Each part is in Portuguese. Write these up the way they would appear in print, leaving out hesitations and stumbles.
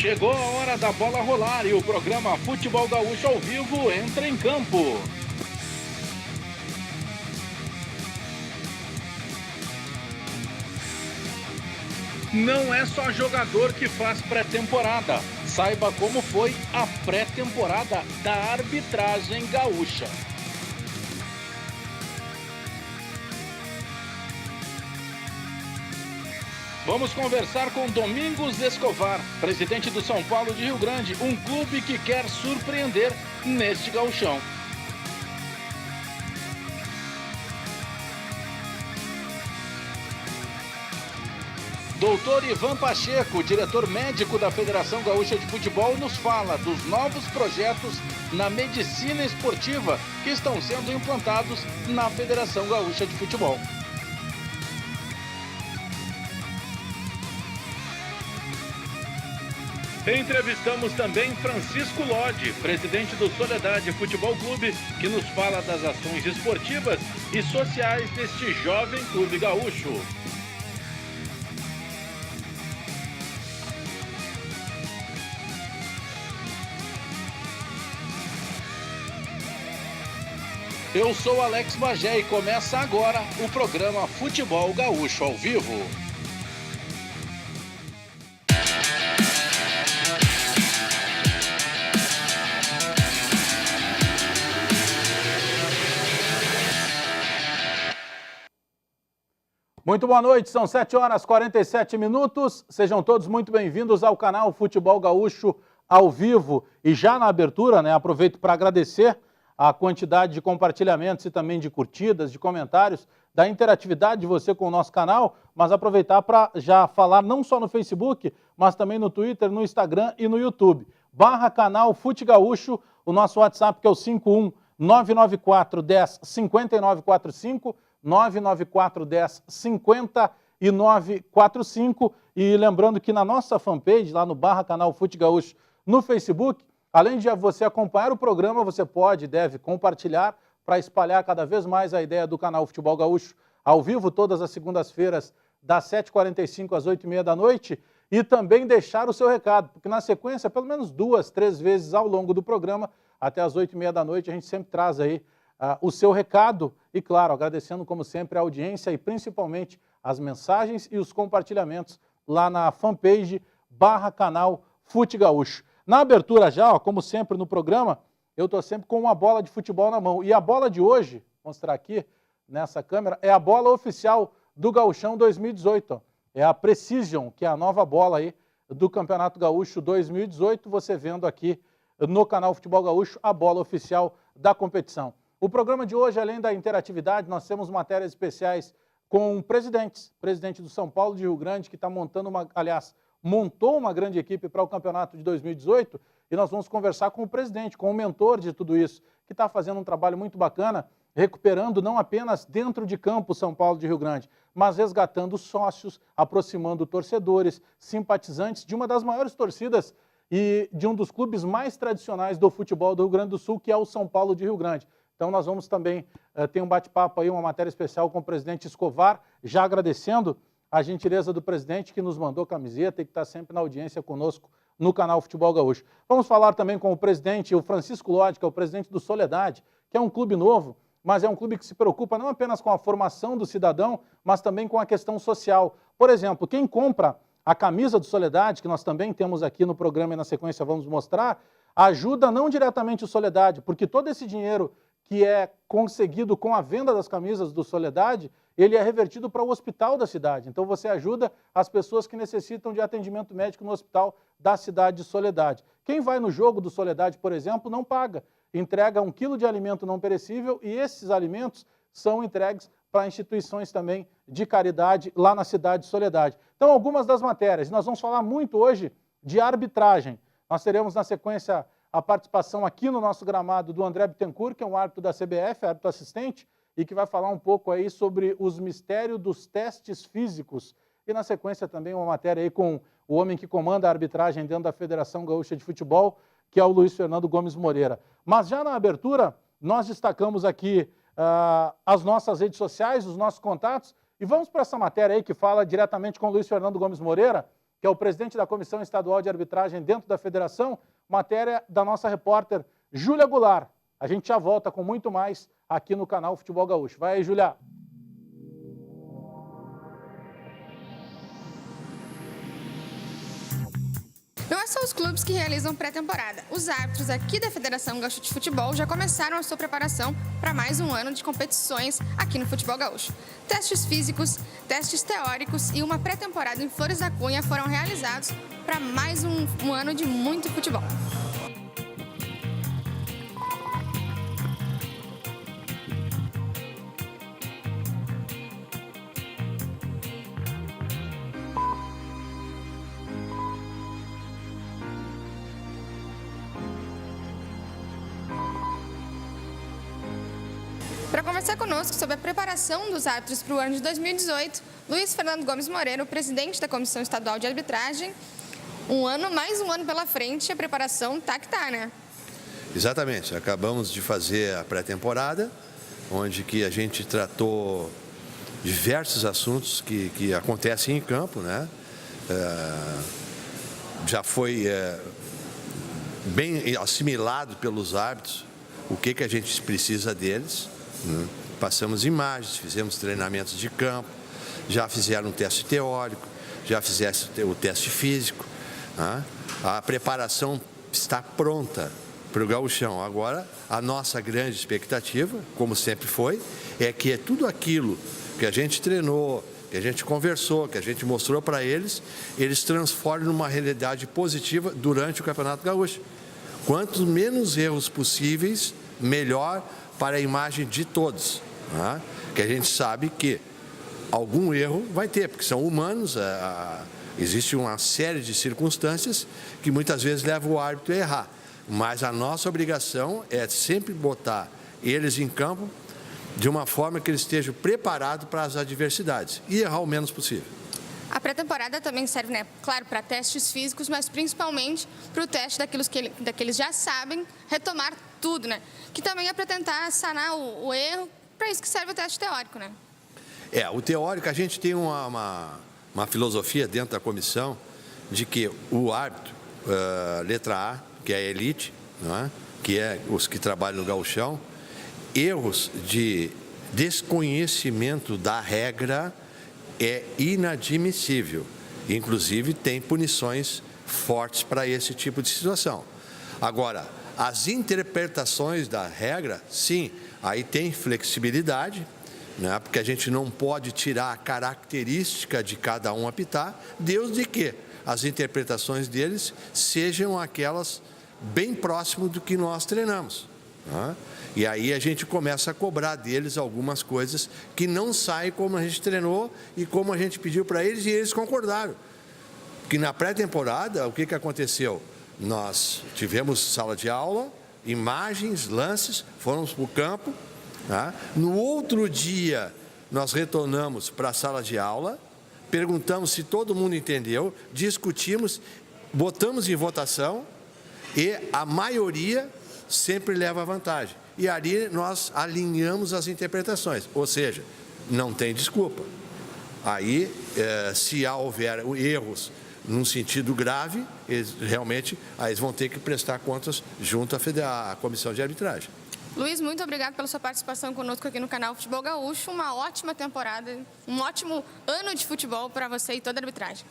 Chegou a hora da bola rolar e o programa Futebol Gaúcho ao vivo entra em campo. Não é só jogador que faz pré-temporada. Saiba como foi a pré-temporada da arbitragem gaúcha. Vamos conversar com Domingos Escovar, presidente do São Paulo de Rio Grande, um clube que quer surpreender neste gauchão. Doutor Ivan Pacheco, diretor médico da Federação Gaúcha de Futebol, nos fala dos novos projetos na medicina esportiva que estão sendo implantados na Federação Gaúcha de Futebol. Entrevistamos também Francisco Lodi, presidente do Soledade Futebol Clube, que nos fala das ações esportivas e sociais deste jovem clube gaúcho. Eu sou Alex Bagé e começa agora o programa Futebol Gaúcho ao vivo. Muito boa noite, são 7h47. Sejam todos muito bem-vindos ao canal Futebol Gaúcho ao vivo. E já na abertura, aproveito para agradecer a quantidade de compartilhamentos e também de curtidas, de comentários, da interatividade de você com o nosso canal, mas aproveitar para já falar não só no Facebook, mas também no Twitter, no Instagram e no YouTube. /canal Fute Gaúcho, o nosso WhatsApp que é o 51 994 10 5945, 994 10 5945, e lembrando que na nossa fanpage, lá no /canal Fute Gaúcho no Facebook, além de você acompanhar o programa, você pode e deve compartilhar para espalhar cada vez mais a ideia do canal Futebol Gaúcho ao vivo, todas as segundas-feiras, das 7h45 às 8h30 da noite, e também deixar o seu recado, porque na sequência, pelo menos 2, 3 vezes ao longo do programa, até às 8h30 da noite, a gente sempre traz aí o seu recado e, claro, agradecendo como sempre a audiência e principalmente as mensagens e os compartilhamentos lá na fanpage /canal Fute Gaúcho. Na abertura já, como sempre no programa, eu estou sempre com uma bola de futebol na mão. E a bola de hoje, vou mostrar aqui nessa câmera, é a bola oficial do Gauchão 2018. É a Precision, que é a nova bola aí do Campeonato Gaúcho 2018. Você vendo aqui no canal Futebol Gaúcho a bola oficial da competição. O programa de hoje, além da interatividade, nós temos matérias especiais com presidentes. Presidente do São Paulo de Rio Grande, que está montando montou uma grande equipe para o campeonato de 2018, e nós vamos conversar com o presidente, com o mentor de tudo isso, que está fazendo um trabalho muito bacana, recuperando não apenas dentro de campo São Paulo de Rio Grande, mas resgatando sócios, aproximando torcedores, simpatizantes de uma das maiores torcidas e de um dos clubes mais tradicionais do futebol do Rio Grande do Sul, que é o São Paulo de Rio Grande. Então nós vamos também ter um bate-papo aí, uma matéria especial com o presidente Escovar, já agradecendo a gentileza do presidente que nos mandou camiseta e que está sempre na audiência conosco no canal Futebol Gaúcho. Vamos falar também com o presidente, o Francisco Lodi, que é o presidente do Soledade, que é um clube novo, mas é um clube que se preocupa não apenas com a formação do cidadão, mas também com a questão social. Por exemplo, quem compra a camisa do Soledade, que nós também temos aqui no programa e na sequência vamos mostrar, ajuda não diretamente o Soledade, porque todo esse dinheiro que é conseguido com a venda das camisas do Soledade, ele é revertido para o hospital da cidade. Então você ajuda as pessoas que necessitam de atendimento médico no hospital da cidade de Soledade. Quem vai no jogo do Soledade, por exemplo, não paga. Entrega 1 quilo de alimento não perecível e esses alimentos são entregues para instituições também de caridade lá na cidade de Soledade. Então, algumas das matérias. Nós vamos falar muito hoje de arbitragem. Nós teremos na sequência a participação aqui no nosso gramado do André Bittencourt, que é um árbitro da CBF, árbitro assistente, e que vai falar um pouco aí sobre os mistérios dos testes físicos. E na sequência também uma matéria aí com o homem que comanda a arbitragem dentro da Federação Gaúcha de Futebol, que é o Luiz Fernando Gomes Moreira. Mas já na abertura, nós destacamos aqui as nossas redes sociais, os nossos contatos, e vamos para essa matéria aí que fala diretamente com o Luiz Fernando Gomes Moreira, que é o presidente da Comissão Estadual de Arbitragem dentro da federação, matéria da nossa repórter Júlia Goulart. A gente já volta com muito mais aqui no canal Futebol Gaúcho. Vai aí, Júlia. Não é só os clubes que realizam pré-temporada. Os árbitros aqui da Federação Gaúcha de Futebol já começaram a sua preparação para mais um ano de competições aqui no Futebol Gaúcho. Testes físicos, testes teóricos e uma pré-temporada em Flores da Cunha foram realizados para mais um ano de muito futebol. Para conversar conosco sobre a preparação dos árbitros para o ano de 2018, Luiz Fernando Gomes Moreira, o presidente da Comissão Estadual de Arbitragem. Mais um ano pela frente, a preparação tá que tá, né? Exatamente. Acabamos de fazer a pré-temporada, onde que a gente tratou diversos assuntos que acontecem em campo, né? Já foi bem assimilado pelos árbitros o que a gente precisa deles. Passamos imagens, fizemos treinamentos de campo, já fizeram um teste teórico, já fizeram o teste físico. A preparação está pronta para o gauchão. Agora, a nossa grande expectativa, como sempre foi, é que tudo aquilo que a gente treinou, que a gente conversou, que a gente mostrou para eles, eles transformem numa realidade positiva durante o Campeonato Gaúcho. Quanto menos erros possíveis, melhor para a imagem de todos, né? Que a gente sabe que algum erro vai ter, porque são humanos, existe uma série de circunstâncias que muitas vezes levam o árbitro a errar, mas a nossa obrigação é sempre botar eles em campo de uma forma que eles estejam preparados para as adversidades e errar o menos possível. A pré-temporada também serve, né, claro, para testes físicos, mas principalmente para o teste daqueles já sabem retomar tudo, né? Que também é para tentar sanar o erro, para isso que serve o teste teórico, né? O teórico, a gente tem uma filosofia dentro da comissão de que o árbitro, letra A, que é a elite, não é? Que é os que trabalham no gauchão, erros de desconhecimento da regra é inadmissível. Inclusive, tem punições fortes para esse tipo de situação. Agora, as interpretações da regra, sim, aí tem flexibilidade, né? Porque a gente não pode tirar a característica de cada um apitar, desde que as interpretações deles sejam aquelas bem próximo do que nós treinamos, né? E aí a gente começa a cobrar deles algumas coisas que não saem como a gente treinou e como a gente pediu para eles, e eles concordaram. Porque na pré-temporada, o que aconteceu? Nós tivemos sala de aula, imagens, lances, fomos para o campo. Tá? No outro dia, nós retornamos para a sala de aula, perguntamos se todo mundo entendeu, discutimos, botamos em votação e a maioria sempre leva vantagem. E ali nós alinhamos as interpretações, ou seja, não tem desculpa. Aí, se houver erros num sentido grave, eles vão ter que prestar contas junto à Comissão de Arbitragem. Luiz, muito obrigado pela sua participação conosco aqui no canal Futebol Gaúcho. Uma ótima temporada, um ótimo ano de futebol para você e toda a arbitragem.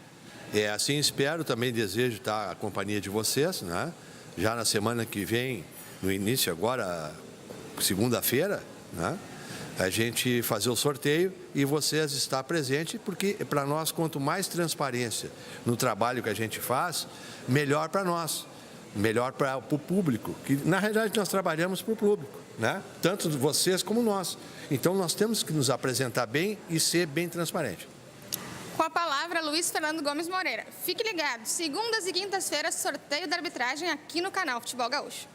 Assim espero, também desejo estar à companhia de vocês, né? Já na semana que vem, no início agora, segunda-feira, né? A gente fazer o sorteio e vocês estar presente, porque para nós, quanto mais transparência no trabalho que a gente faz, melhor para nós, melhor para o público, que na realidade nós trabalhamos para o público, né? Tanto vocês como nós. Então nós temos que nos apresentar bem e ser bem transparente. Com a palavra, Luiz Fernando Gomes Moreira. Fique ligado, segundas e quintas-feiras, sorteio da arbitragem aqui no canal Futebol Gaúcho.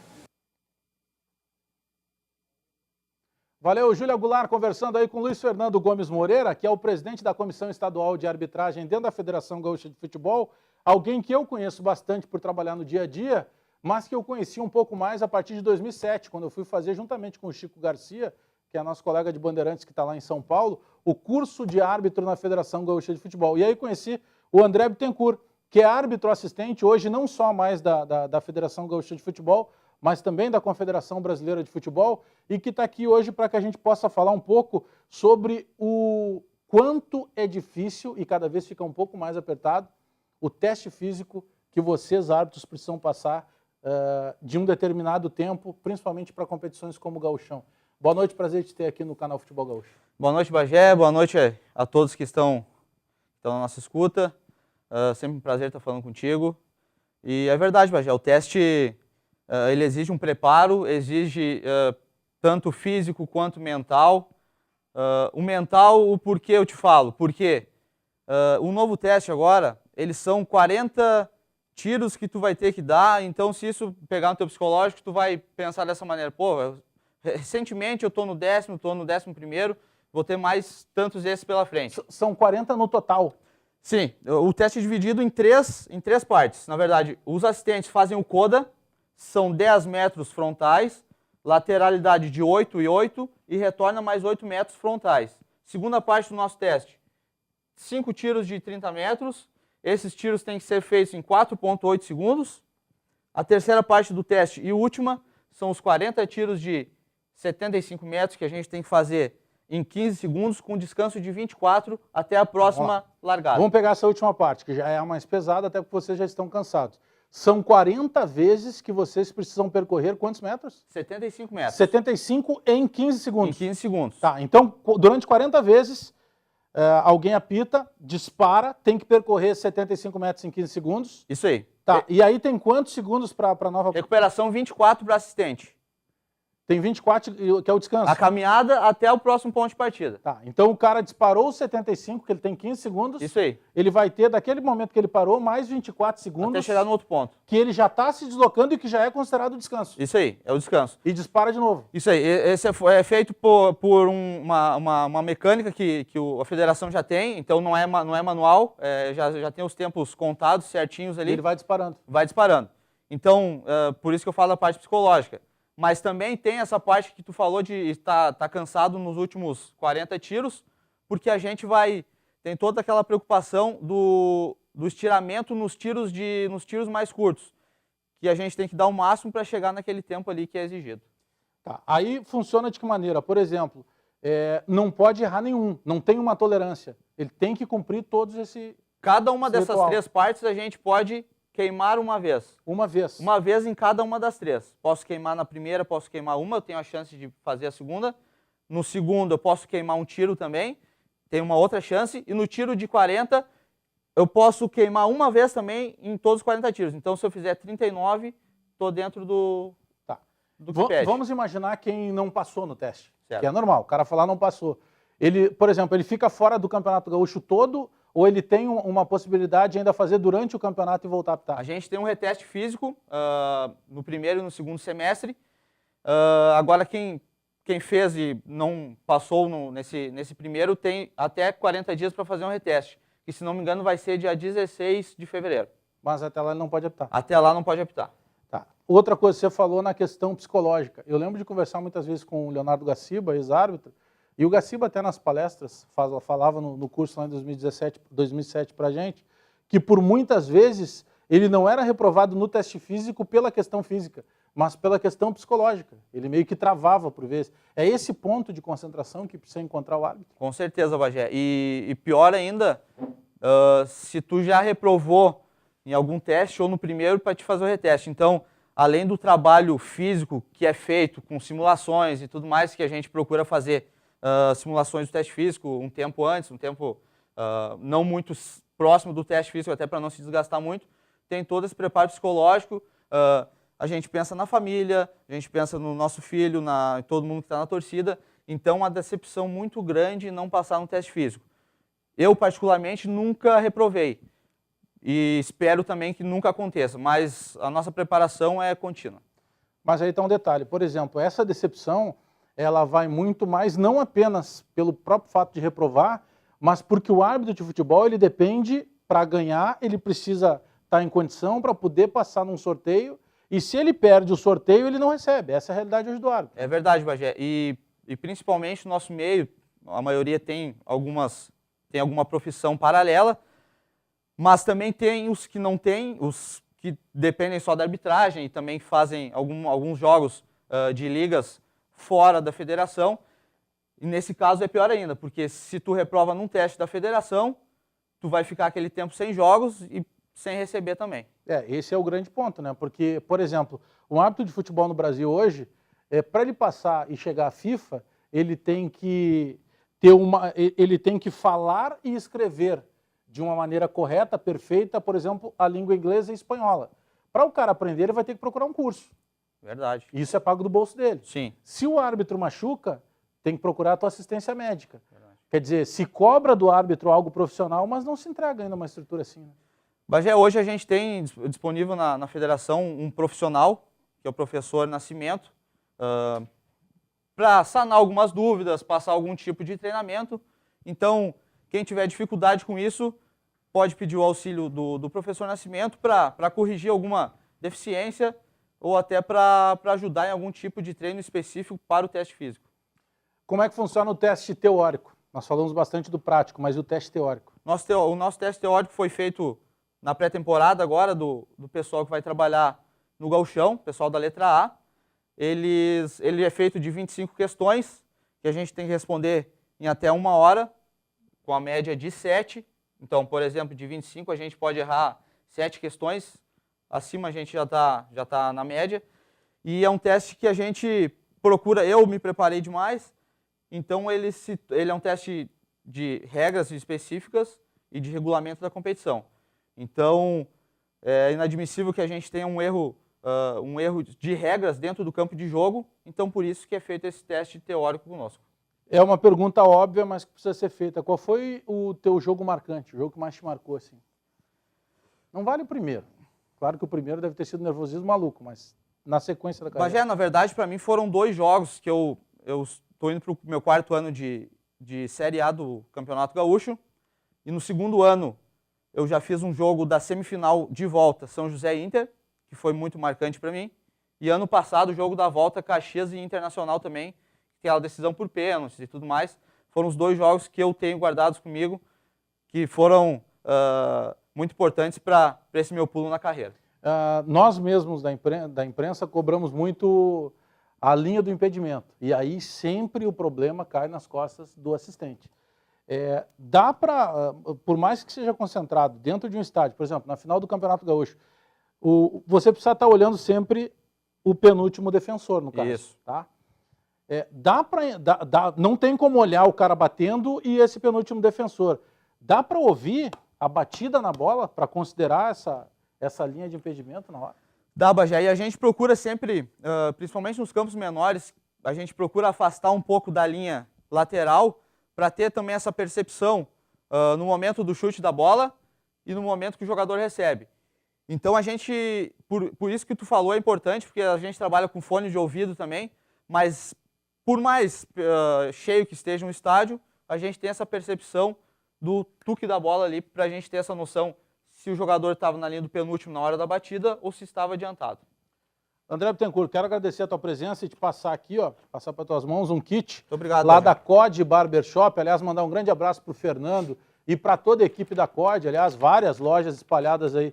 Valeu, Júlia Goulart, conversando aí com Luiz Fernando Gomes Moreira, que é o presidente da Comissão Estadual de Arbitragem dentro da Federação Gaúcha de Futebol, alguém que eu conheço bastante por trabalhar no dia a dia, mas que eu conheci um pouco mais a partir de 2007, quando eu fui fazer, juntamente com o Chico Garcia, que é nosso colega de Bandeirantes que está lá em São Paulo, o curso de árbitro na Federação Gaúcha de Futebol. E aí conheci o André Bittencourt, que é árbitro assistente hoje não só mais da Federação Gaúcha de Futebol, mas também da Confederação Brasileira de Futebol, e que está aqui hoje para que a gente possa falar um pouco sobre o quanto é difícil, e cada vez fica um pouco mais apertado, o teste físico que vocês, árbitros, precisam passar de um determinado tempo, principalmente para competições como o Gauchão. Boa noite, prazer te ter aqui no canal Futebol Gaúcho. Boa noite, Bagé. Boa noite a todos que estão na nossa escuta. Sempre um prazer estar falando contigo. E é verdade, Bagé, o teste ele exige um preparo, exige tanto físico quanto mental. O mental, o porquê eu te falo? Porque o novo teste agora, eles são 40 tiros que tu vai ter que dar, então se isso pegar no teu psicológico, tu vai pensar dessa maneira, pô, recentemente eu estou no 10º, estou no 11º, vou ter mais tantos desses pela frente. São 40 no total? Sim, o teste é dividido em três partes. Na verdade, os assistentes fazem o coda, são 10 metros frontais, lateralidade de 8 e 8 e retorna mais 8 metros frontais. Segunda parte do nosso teste, 5 tiros de 30 metros, esses tiros têm que ser feitos em 4,8 segundos. A terceira parte do teste e última são os 40 tiros de 75 metros que a gente tem que fazer em 15 segundos, com descanso de 24 até a próxima largada. Vamos pegar essa última parte, que já é a mais pesada, até porque vocês já estão cansados. São 40 vezes que vocês precisam percorrer quantos metros? 75 metros. 75 em 15 segundos. Em 15 segundos. Tá, então durante 40 vezes, alguém apita, dispara, tem que percorrer 75 metros em 15 segundos. Isso aí. Tá, e aí tem quantos segundos para a nova... Recuperação 24 para assistente. Tem 24, que é o descanso. A caminhada até o próximo ponto de partida. Tá, então o cara disparou os 75, que ele tem 15 segundos. Isso aí. Ele vai ter, daquele momento que ele parou, mais 24 segundos. Até chegar no outro ponto. Que ele já está se deslocando e que já é considerado descanso. Isso aí, é o descanso. E dispara de novo. Isso aí, esse é feito por uma mecânica que a federação já tem, então não é manual, já tem os tempos contados certinhos ali. E ele vai disparando. Vai disparando. Então, por isso que eu falo da parte psicológica. Mas também tem essa parte que tu falou de estar cansado nos últimos 40 tiros, porque a gente tem toda aquela preocupação do estiramento nos tiros mais curtos, que a gente tem que dar o máximo para chegar naquele tempo ali que é exigido. Tá. Aí funciona de que maneira? Por exemplo, não pode errar nenhum, não tem uma tolerância. Ele tem que cumprir todos esse... Cada uma dessas ritual. 3 partes a gente pode queimar uma vez. Uma vez. Uma vez em cada uma das 3. Posso queimar na primeira, posso queimar uma, eu tenho a chance de fazer a segunda. No segundo eu posso queimar um tiro também, tem uma outra chance. E no tiro de 40, eu posso queimar uma vez também em todos os 40 tiros. Então se eu fizer 39, estou dentro do que pede. Vamos imaginar quem não passou no teste, Certo. que é normal, o cara falar não passou. Ele, por exemplo, ele fica fora do Campeonato Gaúcho todo, ou ele tem uma possibilidade de ainda fazer durante o campeonato e voltar a apitar? A gente tem um reteste físico no primeiro e no segundo semestre. Agora quem fez e não passou nesse primeiro tem até 40 dias para fazer um reteste, que se não me engano vai ser dia 16 de fevereiro. Mas até lá ele não pode apitar. Até lá não pode apitar. Tá. Outra coisa, você falou na questão psicológica. Eu lembro de conversar muitas vezes com o Leonardo Gaciba, ex-árbitro, e o Gaciba até nas palestras falava no curso lá em 2007 para a gente, que por muitas vezes ele não era reprovado no teste físico pela questão física, mas pela questão psicológica. Ele meio que travava por vezes. É esse ponto de concentração que precisa encontrar o árbitro? Com certeza, Bagé. E pior ainda, se tu já reprovou em algum teste ou no primeiro para te fazer o reteste. Então, além do trabalho físico que é feito com simulações e tudo mais que a gente procura fazer, simulações do teste físico um tempo antes, um tempo não muito próximo do teste físico, até para não se desgastar muito, tem todo esse preparo psicológico. A gente pensa na família, a gente pensa no nosso filho, em todo mundo que está na torcida. Então, uma decepção muito grande não passar no teste físico. Eu, particularmente, nunca reprovei. E espero também que nunca aconteça, mas a nossa preparação é contínua. Mas aí está um detalhe. Por exemplo, essa decepção, ela vai muito mais, não apenas pelo próprio fato de reprovar, mas porque o árbitro de futebol, ele depende, para ganhar, ele precisa estar em condição para poder passar num sorteio, e se ele perde o sorteio, ele não recebe. Essa é a realidade hoje do árbitro. É verdade, Bagé. E principalmente no nosso meio, a maioria tem alguma profissão paralela. Mas também tem os que não têm, os que dependem só da arbitragem e também fazem alguns jogos de ligas fora da federação. E nesse caso é pior ainda, porque se tu reprova num teste da federação, tu vai ficar aquele tempo sem jogos e sem receber também. Esse é o grande ponto, né? Porque, por exemplo, um árbitro de futebol no Brasil hoje, para ele passar e chegar à FIFA, ele tem que ele tem que falar e escrever de uma maneira correta, perfeita, por exemplo, a língua inglesa e espanhola. Para o cara aprender, ele vai ter que procurar um curso. Verdade. Isso é pago do bolso dele. Sim. Se o árbitro machuca, tem que procurar a tua assistência médica. Verdade. Quer dizer, se cobra do árbitro algo profissional, mas não se entrega ainda uma estrutura assim, né? Bagé, hoje a gente tem disponível na federação um profissional, que é o professor Nascimento, para sanar algumas dúvidas, passar algum tipo de treinamento. Então, quem tiver dificuldade com isso, pode pedir o auxílio do professor Nascimento para corrigir alguma deficiência ou até para ajudar em algum tipo de treino específico para o teste físico. Como é que funciona o teste teórico? Nós falamos bastante do prático, mas e o teste teórico? O nosso teste teórico foi feito na pré-temporada agora do pessoal que vai trabalhar no gauchão, pessoal da letra A. Ele é feito de 25 questões, que a gente tem que responder em até 1 hora, com a média de 7. Então, por exemplo, de 25 a gente pode errar 7 questões, acima a gente já tá na média. E é um teste que a gente procura, eu me preparei demais, então ele é um teste de regras específicas e de regulamento da competição. Então, é inadmissível que a gente tenha um erro de regras dentro do campo de jogo, então por isso que é feito esse teste teórico conosco. É uma pergunta óbvia, mas que precisa ser feita. Qual foi o teu jogo marcante, o jogo que mais te marcou assim? Não vale o primeiro. Claro que o primeiro deve ter sido nervosismo maluco, mas na sequência da carreira. Bagé, na verdade, para mim foram 2 jogos que eu estou indo para o meu 4º ano de Série A do Campeonato Gaúcho, e no 2º ano eu já fiz um jogo da semifinal de volta, São José e Inter, que foi muito marcante para mim. E ano passado, o jogo da volta, Caxias e Internacional também, que é a decisão por pênaltis e tudo mais. Foram os 2 jogos que eu tenho guardados comigo, que foram muito importantes para esse meu pulo na carreira. Nós mesmos da imprensa cobramos muito a linha do impedimento. E aí sempre o problema cai nas costas do assistente. Dá para, por mais que seja concentrado dentro de um estádio, por exemplo, na final do Campeonato Gaúcho, você precisa estar olhando sempre o penúltimo defensor, no caso. Isso. Tá? Não tem como olhar o cara batendo e esse penúltimo defensor. Dá para ouvir a batida na bola para considerar essa linha de impedimento na hora? Dá, Bagé. E a gente procura sempre, principalmente nos campos menores, a gente procura afastar um pouco da linha lateral para ter também essa percepção no momento do chute da bola e no momento que o jogador recebe. Então a gente, por isso que tu falou, é importante, porque a gente trabalha com fone de ouvido também, mas por mais cheio que esteja um estádio, a gente tem essa percepção do tuque da bola ali, para a gente ter essa noção se o jogador estava na linha do penúltimo na hora da batida ou se estava adiantado. André Bittencourt, quero agradecer a tua presença e te passar aqui, passar para tuas mãos um kit. Muito obrigado, lá da COD Barbershop. Aliás, mandar um grande abraço para o Fernando e para toda a equipe da COD. Aliás, várias lojas espalhadas aí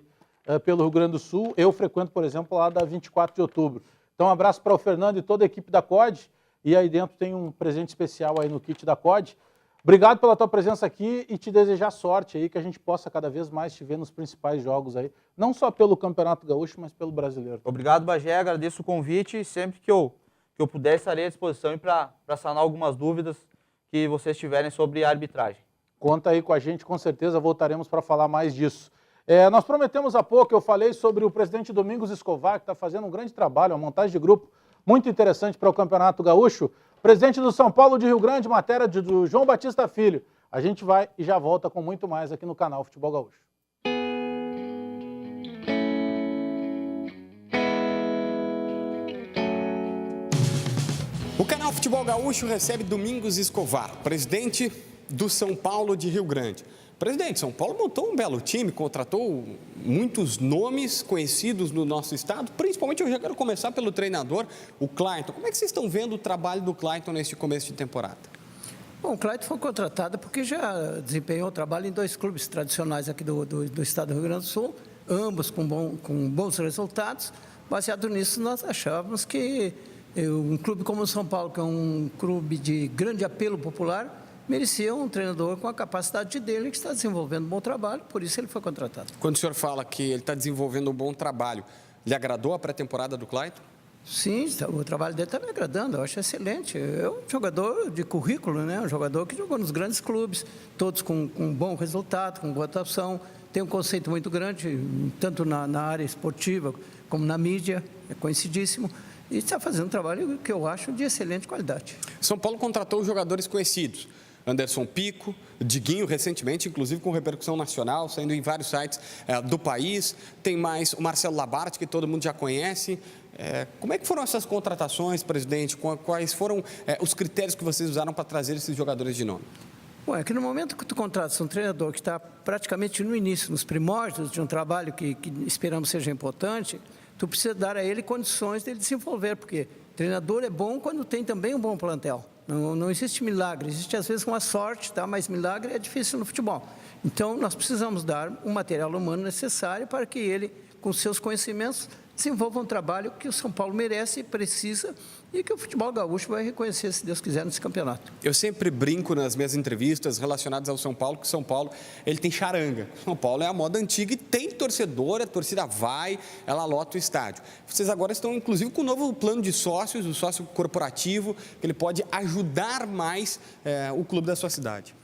pelo Rio Grande do Sul. Eu frequento, por exemplo, lá da 24 de outubro. Então, um abraço para o Fernando e toda a equipe da COD. E aí dentro tem um presente especial aí no kit da COD. Obrigado pela tua presença aqui e te desejar sorte aí, que a gente possa cada vez mais te ver nos principais jogos aí, não só pelo Campeonato Gaúcho, mas pelo brasileiro. Obrigado, Bagé, agradeço o convite e sempre que eu puder estarei à disposição para sanar algumas dúvidas que vocês tiverem sobre a arbitragem. Conta aí com a gente, com certeza voltaremos para falar mais disso. Nós prometemos há pouco, eu falei sobre o presidente Domingos Escovar, que está fazendo um grande trabalho, uma montagem de grupo muito interessante para o Campeonato Gaúcho. Presidente do São Paulo de Rio Grande, matéria do João Batista Filho. A gente vai e já volta com muito mais aqui no canal Futebol Gaúcho. O canal Futebol Gaúcho recebe Domingos Escovar, presidente do São Paulo de Rio Grande. Presidente, São Paulo montou um belo time, contratou muitos nomes conhecidos no nosso estado, principalmente eu já quero começar pelo treinador, o Clayton. Como é que vocês estão vendo o trabalho do Clayton neste começo de temporada? Bom, o Clayton foi contratado porque já desempenhou trabalho em 2 clubes tradicionais aqui do estado do Rio Grande do Sul, ambos com bons resultados. Baseado nisso, nós achávamos que um clube como o São Paulo, que é um clube de grande apelo popular, merecia um treinador com a capacidade dele, que está desenvolvendo um bom trabalho, por isso ele foi contratado. Quando o senhor fala que ele está desenvolvendo um bom trabalho, lhe agradou a pré-temporada do Clayton? Sim, o trabalho dele está me agradando, eu acho excelente. É um jogador de currículo, né? Um jogador que jogou nos grandes clubes, todos com bom resultado, com boa atuação. Tem um conceito muito grande, tanto na área esportiva como na mídia, é conhecidíssimo. E está fazendo um trabalho que eu acho de excelente qualidade. São Paulo contratou jogadores conhecidos. Anderson Pico, Diguinho, recentemente, inclusive com repercussão nacional, saindo em vários sites do país. Tem mais o Marcelo Labarte, que todo mundo já conhece. Como é que foram essas contratações, presidente? Quais foram os critérios que vocês usaram para trazer esses jogadores de nome? Bom, é que no momento que tu contratas um treinador que está praticamente no início, nos primórdios de um trabalho que esperamos seja importante, tu precisa dar a ele condições de ele desenvolver, porque treinador é bom quando tem também um bom plantel. Não existe milagre, existe às vezes uma sorte, tá? Mas milagre é difícil no futebol. Então, nós precisamos dar o material humano necessário para que ele, com seus conhecimentos, desenvolva um trabalho que o São Paulo merece e precisa e que o futebol gaúcho vai reconhecer, se Deus quiser, nesse campeonato. Eu sempre brinco nas minhas entrevistas relacionadas ao São Paulo, que o São Paulo ele tem charanga. São Paulo é a moda antiga e tem torcedor, a torcida vai, ela lota o estádio. Vocês agora estão, inclusive, com um novo plano de sócios, o sócio corporativo, que ele pode ajudar mais o clube da sua cidade.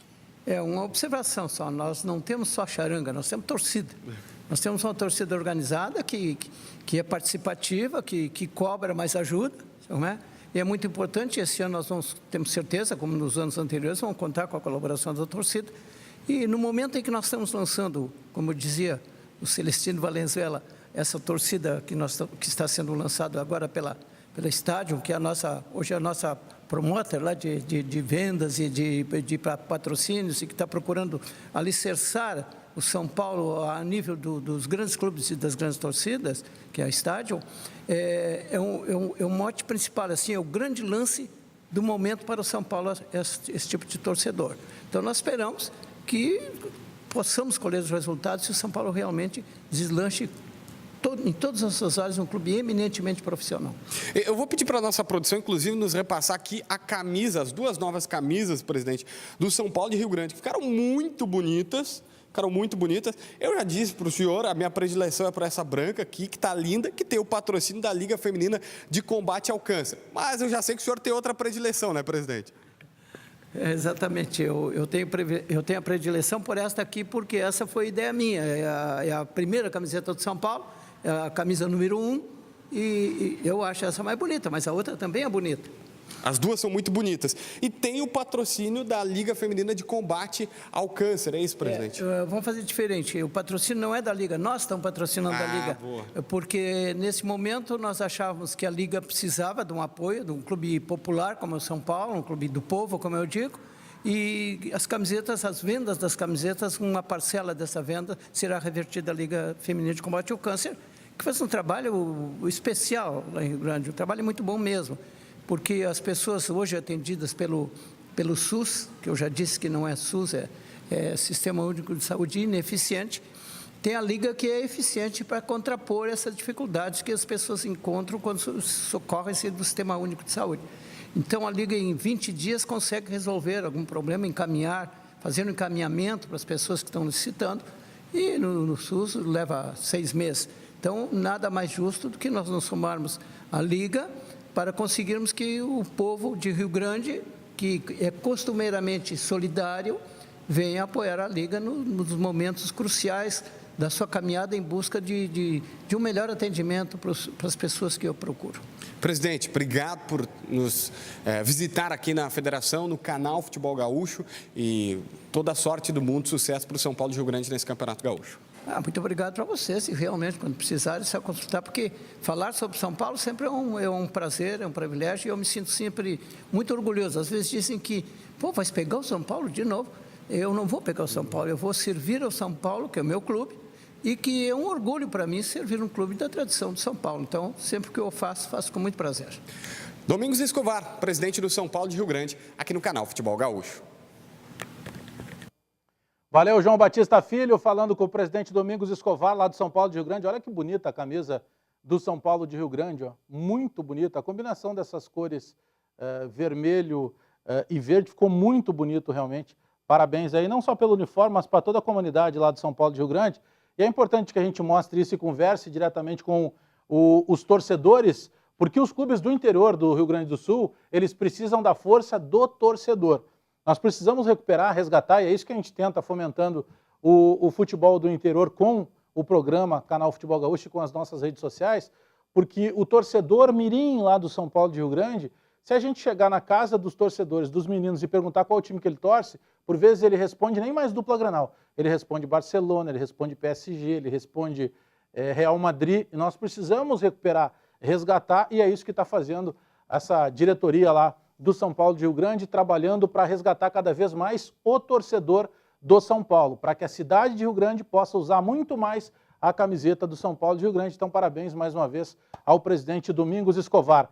É uma observação só, nós não temos só charanga, nós temos torcida. Nós temos uma torcida organizada que é participativa, que cobra, mas ajuda, não é? E é muito importante, esse ano nós temos certeza, como nos anos anteriores, vamos contar com a colaboração da torcida. E no momento em que nós estamos lançando, como dizia o Celestino Valenzuela, essa torcida que está sendo lançada agora pela Estádio, que é hoje é a nossa promotor lá de vendas e de patrocínios, e que está procurando alicerçar o São Paulo a nível dos grandes clubes e das grandes torcidas, que é a Estádio, é um mote principal, assim, é o grande lance do momento para o São Paulo, esse tipo de torcedor. Então, nós esperamos que possamos colher os resultados se o São Paulo realmente deslanche em todas as suas áreas, um clube eminentemente profissional. Eu vou pedir para a nossa produção, inclusive, nos repassar aqui as 2 novas camisas, presidente, do São Paulo de Rio Grande, que ficaram muito bonitas. Eu já disse para o senhor, a minha predileção é para essa branca aqui, que está linda, que tem o patrocínio da Liga Feminina de Combate ao Câncer. Mas eu já sei que o senhor tem outra predileção, né, presidente? Exatamente, eu tenho a predileção por esta aqui, porque essa foi ideia minha, é a primeira camiseta do São Paulo, é a camisa número 1, e eu acho essa mais bonita, mas a outra também é bonita. As 2 são muito bonitas. E tem o patrocínio da Liga Feminina de Combate ao Câncer, é isso, presidente? Vamos fazer diferente. O patrocínio não é da Liga, nós estamos patrocinando a Liga. Boa. Porque, nesse momento, nós achávamos que a Liga precisava de um apoio, de um clube popular, como é o São Paulo, um clube do povo, como eu digo. E as vendas das camisetas, uma parcela dessa venda será revertida à Liga Feminina de Combate ao Câncer, que faz um trabalho especial lá em Rio Grande, um trabalho muito bom mesmo. Porque as pessoas hoje atendidas pelo SUS, que eu já disse que não é SUS, é Sistema Único de Saúde ineficiente, tem a Liga que é eficiente para contrapor essas dificuldades que as pessoas encontram quando socorrem-se do Sistema Único de Saúde. Então, a Liga, em 20 dias, consegue resolver algum problema, fazer um encaminhamento para as pessoas que estão necessitando, e no SUS leva 6 meses. Então, nada mais justo do que nós nos somarmos à Liga para conseguirmos que o povo de Rio Grande, que é costumeiramente solidário, venha apoiar a Liga nos momentos cruciais da sua caminhada em busca de um melhor atendimento para as pessoas que eu procuro. Presidente, obrigado por nos visitar aqui na Federação, no canal Futebol Gaúcho, e toda a sorte do mundo, sucesso para o São Paulo de Rio Grande nesse Campeonato Gaúcho. Muito obrigado para vocês, e realmente, quando precisarem, é só consultar, porque falar sobre São Paulo sempre é um prazer, é um privilégio, e eu me sinto sempre muito orgulhoso. Às vezes dizem que, vai pegar o São Paulo de novo. Eu não vou pegar o São Paulo, eu vou servir ao São Paulo, que é o meu clube, e que é um orgulho para mim servir um clube da tradição de São Paulo. Então, sempre que eu faço com muito prazer. Domingos Escovar, presidente do São Paulo de Rio Grande, aqui no canal Futebol Gaúcho. Valeu, João Batista Filho, falando com o presidente Domingos Escovar, lá do São Paulo de Rio Grande. Olha que bonita a camisa do São Paulo de Rio Grande, ó. Muito bonita. A combinação dessas cores vermelho e verde ficou muito bonito, realmente. Parabéns aí, não só pelo uniforme, mas para toda a comunidade lá do São Paulo de Rio Grande. E é importante que a gente mostre isso e converse diretamente com os torcedores, porque os clubes do interior do Rio Grande do Sul, eles precisam da força do torcedor. Nós precisamos recuperar, resgatar, e é isso que a gente tenta fomentando o futebol do interior com o programa Canal Futebol Gaúcho e com as nossas redes sociais, porque o torcedor mirim lá do São Paulo de Rio Grande, se a gente chegar na casa dos torcedores, dos meninos, e perguntar qual time que ele torce, por vezes ele responde nem mais dupla Granal. Ele responde Barcelona, ele responde PSG, ele responde Real Madrid. E nós precisamos recuperar, resgatar, e é isso que está fazendo essa diretoria lá do São Paulo de Rio Grande, trabalhando para resgatar cada vez mais o torcedor do São Paulo, para que a cidade de Rio Grande possa usar muito mais a camiseta do São Paulo de Rio Grande. Então, parabéns mais uma vez ao presidente Domingos Escovar.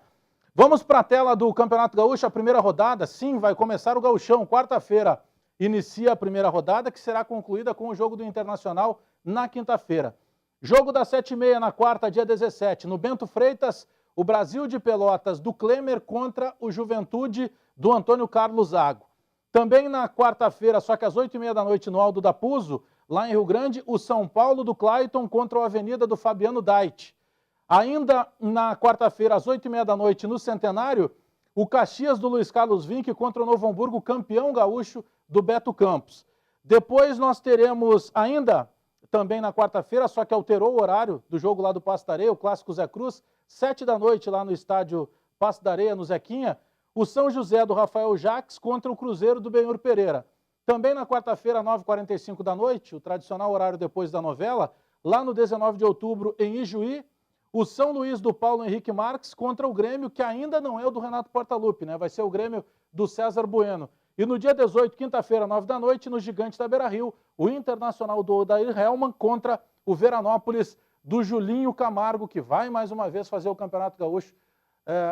Vamos para a tela do Campeonato Gaúcho, a primeira rodada. Sim, vai começar o Gauchão. Quarta-feira inicia a primeira rodada, que será concluída com o jogo do Internacional na quinta-feira. Jogo das 7h30 na quarta, dia 17. No Bento Freitas, o Brasil de Pelotas do Klemer contra o Juventude do Antônio Carlos Zago. Também na quarta-feira, só que às 8h30 da noite, no Aldo da Puzo, lá em Rio Grande, o São Paulo do Clayton contra o Avenida do Fabiano Dait. Ainda na quarta-feira, às 8h30 da noite, no Centenário, o Caxias do Luiz Carlos Vinck contra o Novo Hamburgo, campeão gaúcho do Beto Campos. Depois nós teremos ainda, também na quarta-feira, só que alterou o horário do jogo lá do Passo da Areia, o Clássico Zé Cruz, 7 da noite lá no estádio Passo da Areia, no Zequinha, o São José do Rafael Jacques contra o Cruzeiro do Benhur Pereira. Também na quarta-feira, 9h45 da noite, o tradicional horário depois da novela, lá no 19 de outubro, em Ijuí, o São Luís do Paulo Henrique Marques contra o Grêmio, que ainda não é o do Renato Portaluppi, né? Vai ser o Grêmio do César Bueno. E no dia 18, quinta-feira, 9 da noite, no Gigante da Beira-Rio, o Internacional do Odair Hellmann contra o Veranópolis do Julinho Camargo, que vai mais uma vez fazer o Campeonato Gaúcho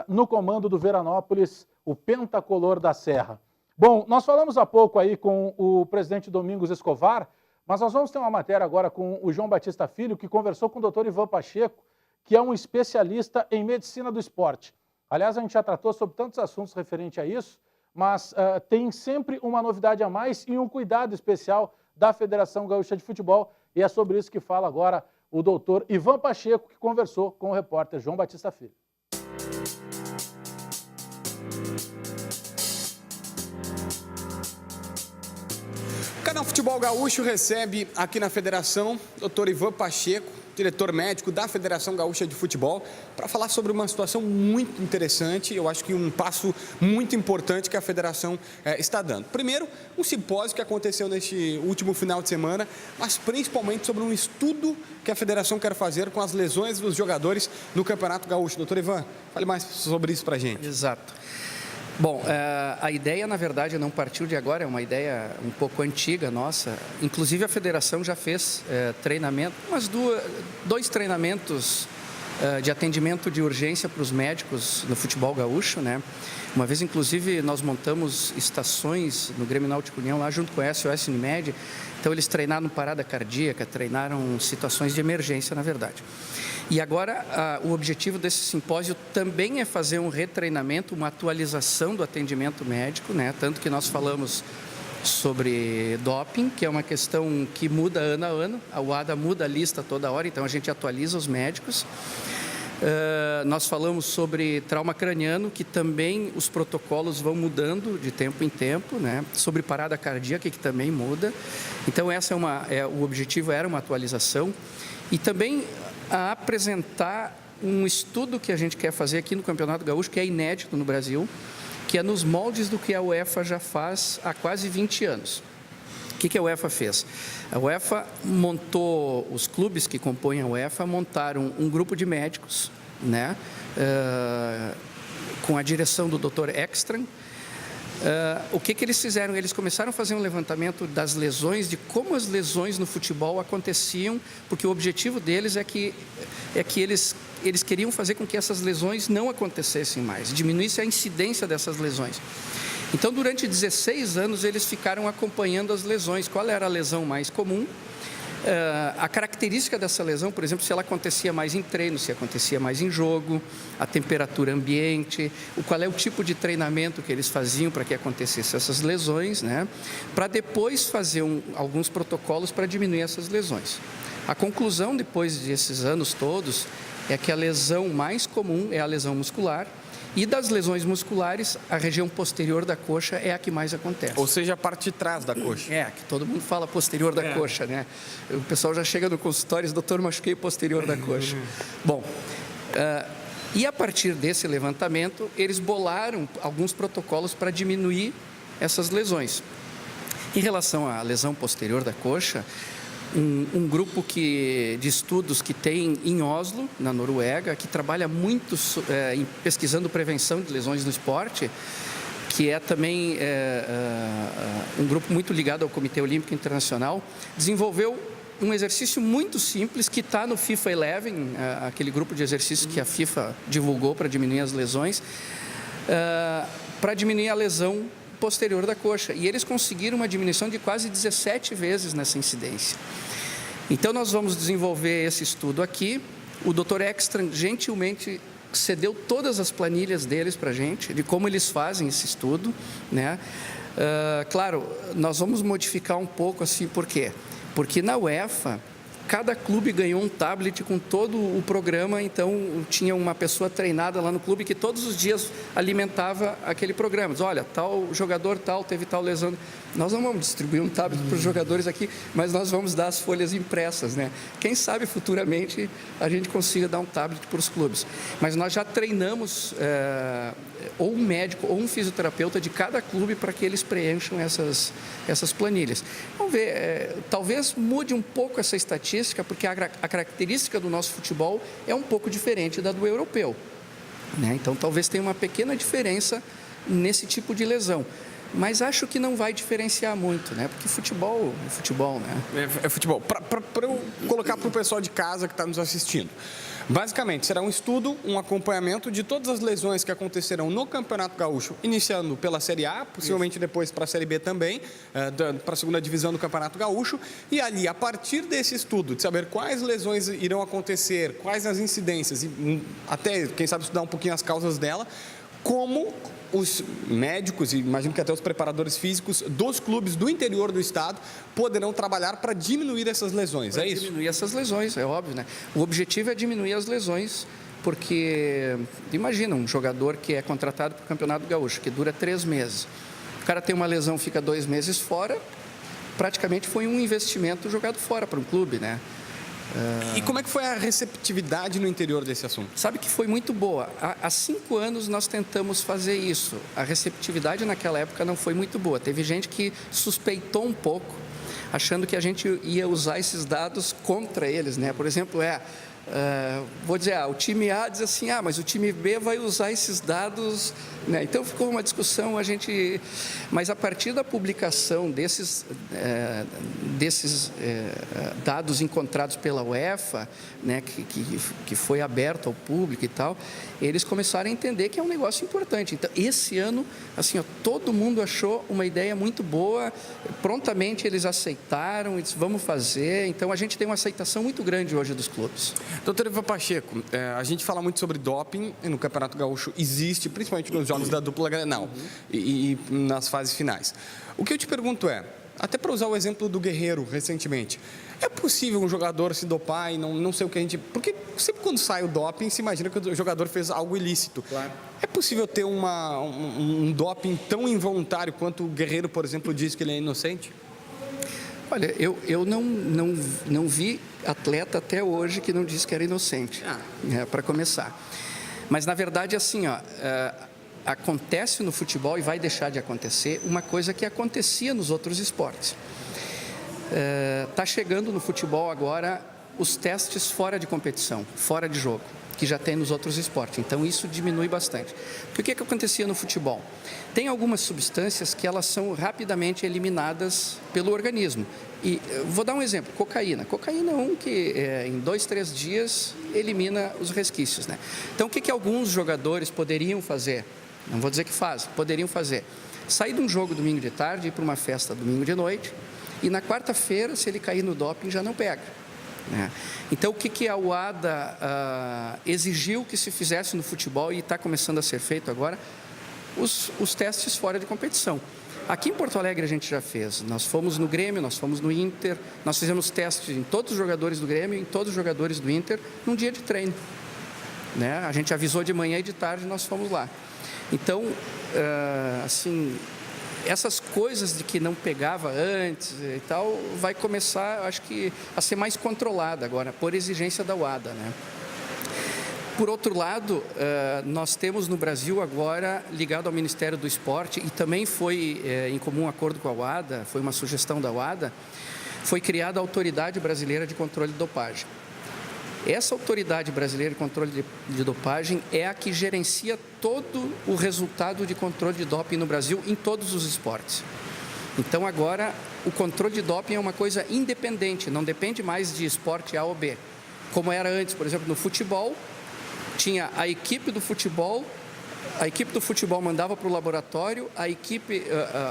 no comando do Veranópolis, o pentacolor da Serra. Bom, nós falamos há pouco aí com o presidente Domingos Escovar, mas nós vamos ter uma matéria agora com o João Batista Filho, que conversou com o doutor Ivan Pacheco, que é um especialista em medicina do esporte. Aliás, a gente já tratou sobre tantos assuntos referentes a isso, mas tem sempre uma novidade a mais e um cuidado especial da Federação Gaúcha de Futebol, e é sobre isso que fala agora o doutor Ivan Pacheco, que conversou com o repórter João Batista Filho. O Canal Futebol Gaúcho recebe aqui na Federação o Dr. Ivan Pacheco, diretor médico da Federação Gaúcha de Futebol, para falar sobre uma situação muito interessante, eu acho que um passo muito importante que a Federação está dando. Primeiro, um simpósio que aconteceu neste último final de semana, mas principalmente sobre um estudo que a Federação quer fazer com as lesões dos jogadores no Campeonato Gaúcho. Doutor Ivan, fale mais sobre isso para a gente. Exato. Bom, a ideia, na verdade, não partiu de agora, é uma ideia um pouco antiga nossa. Inclusive, a Federação já fez treinamento, dois treinamentos de atendimento de urgência para os médicos no futebol gaúcho, né? Uma vez, inclusive, nós montamos estações no Grêmio Náutico União, lá junto com a SOS Unimed. Então, eles treinaram parada cardíaca, treinaram situações de emergência, na verdade. E agora, o objetivo desse simpósio também é fazer um retreinamento, uma atualização do atendimento médico, né? Tanto que nós falamos sobre doping, que é uma questão que muda ano a ano, a UADA muda a lista toda hora, então a gente atualiza os médicos. Nós falamos sobre trauma craniano, que também os protocolos vão mudando de tempo em tempo, né? Sobre parada cardíaca, que também muda. Então, o objetivo era uma atualização. E também a apresentar um estudo que a gente quer fazer aqui no Campeonato Gaúcho, que é inédito no Brasil, que é nos moldes do que a UEFA já faz há quase 20 anos. O que a UEFA fez? A UEFA montou, os clubes que compõem a UEFA montaram um grupo de médicos, né, com a direção do Dr. Ekstrand. O que eles fizeram? Eles começaram a fazer um levantamento das lesões, de como as lesões no futebol aconteciam, porque o objetivo deles é que eles queriam fazer com que essas lesões não acontecessem mais, diminuísse a incidência dessas lesões. Então, durante 16 anos, eles ficaram acompanhando as lesões. Qual era a lesão mais comum? A característica dessa lesão, por exemplo, se ela acontecia mais em treino, se acontecia mais em jogo, a temperatura ambiente, qual é o tipo de treinamento que eles faziam para que acontecessem essas lesões, né? Para depois fazer alguns protocolos para diminuir essas lesões. A conclusão, depois desses anos todos, é que a lesão mais comum é a lesão muscular. E das lesões musculares, a região posterior da coxa é a que mais acontece. Ou seja, a parte de trás da coxa. Que todo mundo fala posterior da coxa, né? O pessoal já chega no consultório e diz, doutor, machuquei posterior da coxa. Bom, e a partir desse levantamento, eles bolaram alguns protocolos para diminuir essas lesões. Em relação à lesão posterior da coxa, um grupo de estudos que tem em Oslo, na Noruega, que trabalha muito pesquisando prevenção de lesões no esporte, que é também um grupo muito ligado ao Comitê Olímpico Internacional, desenvolveu um exercício muito simples que está no FIFA 11, aquele grupo de exercícios que a FIFA divulgou para diminuir as lesões, para diminuir a lesão posterior da coxa. E eles conseguiram uma diminuição de quase 17 vezes nessa incidência. Então, nós vamos desenvolver esse estudo aqui. O Dr. Ekstrand gentilmente cedeu todas as planilhas deles para a gente, de como eles fazem esse estudo, né? Claro, nós vamos modificar um pouco assim, por quê? Porque na UEFA, cada clube ganhou um tablet com todo o programa, então tinha uma pessoa treinada lá no clube que todos os dias alimentava aquele programa. Diz, olha, tal jogador tal teve tal lesão. Nós não vamos distribuir um tablet para os jogadores aqui, mas nós vamos dar as folhas impressas, né? Quem sabe futuramente a gente consiga dar um tablet para os clubes. Mas nós já treinamos ou um médico ou um fisioterapeuta de cada clube para que eles preencham essas planilhas. Vamos ver, talvez mude um pouco essa estatística, porque a característica do nosso futebol é um pouco diferente da do europeu, né? Então, talvez tenha uma pequena diferença nesse tipo de lesão. Mas acho que não vai diferenciar muito, né? Porque futebol é futebol, né? É futebol. Para eu colocar para o pessoal de casa que está nos assistindo. Basicamente, será um estudo, um acompanhamento de todas as lesões que acontecerão no Campeonato Gaúcho, iniciando pela Série A, possivelmente depois para a Série B também, para a segunda divisão do Campeonato Gaúcho. E ali, a partir desse estudo, de saber quais lesões irão acontecer, quais as incidências, e até, quem sabe, estudar um pouquinho as causas dela, como os médicos e imagino que até os preparadores físicos dos clubes do interior do estado poderão trabalhar para diminuir essas lesões, é isso? Diminuir essas lesões, é óbvio, né? O objetivo é diminuir as lesões, porque imagina um jogador que é contratado para o Campeonato Gaúcho, que dura 3 meses. O cara tem uma lesão, fica 2 meses fora, praticamente foi um investimento jogado fora para um clube, né? E como é que foi a receptividade no interior desse assunto? Sabe que foi muito boa. Há 5 anos nós tentamos fazer isso. A receptividade naquela época não foi muito boa. Teve gente que suspeitou um pouco, achando que a gente ia usar esses dados contra eles, né? Por exemplo, vou dizer, o time A diz assim, mas o time B vai usar esses dados, né? Então ficou uma discussão, mas a partir da publicação desses dados encontrados pela UEFA, né, que foi aberto ao público e tal, eles começaram a entender que é um negócio importante. Então, esse ano, assim, todo mundo achou uma ideia muito boa, prontamente eles aceitaram, eles vamos fazer, então a gente tem uma aceitação muito grande hoje dos clubes. Doutor Ivan Pacheco, a gente fala muito sobre doping, e no Campeonato Gaúcho existe, principalmente nos jogos da dupla Grenal e nas fases finais. O que eu te pergunto até para usar o exemplo do Guerreiro recentemente, é possível um jogador se dopar e não sei o que a gente... Porque sempre quando sai o doping, se imagina que o jogador fez algo ilícito. Claro. É possível ter um doping tão involuntário quanto o Guerreiro, por exemplo, diz que ele é inocente? Olha, eu não vi atleta até hoje que não disse que era inocente, para começar. Mas, na verdade, assim, acontece no futebol e vai deixar de acontecer uma coisa que acontecia nos outros esportes. Está chegando no futebol agora os testes fora de competição, fora de jogo, que já tem nos outros esportes. Então, isso diminui bastante. Porque o que acontecia no futebol? Tem algumas substâncias que elas são rapidamente eliminadas pelo organismo. E vou dar um exemplo, cocaína. Cocaína é um que em 2, 3 dias elimina os resquícios, né? Então, o que alguns jogadores poderiam fazer? Não vou dizer que fazem, poderiam fazer. sair de um jogo domingo de tarde e ir para uma festa domingo de noite, e na quarta-feira, se ele cair no doping, já não pega. Né? Então, o que a UADA exigiu que se fizesse no futebol, e está começando a ser feito agora, os testes fora de competição. Aqui em Porto Alegre a gente já fez, nós fomos no Grêmio, nós fomos no Inter, nós fizemos testes em todos os jogadores do Grêmio e em todos os jogadores do Inter num dia de treino. Né? A gente avisou de manhã e de tarde, nós fomos lá. Então, assim, essas coisas de que não pegava antes e tal, vai começar, acho que, a ser mais controlada agora, por exigência da UADA, né? Por outro lado, nós temos no Brasil agora, ligado ao Ministério do Esporte, e também foi em comum acordo com a UADA, foi uma sugestão da UADA, foi criada a Autoridade Brasileira de Controle de Dopagem. Essa Autoridade Brasileira de Controle de Dopagem é a que gerencia todo o resultado de controle de doping no Brasil em todos os esportes. Então agora o controle de doping é uma coisa independente, não depende mais de esporte A ou B. Como era antes, por exemplo, no futebol, tinha a equipe do futebol mandava para o laboratório,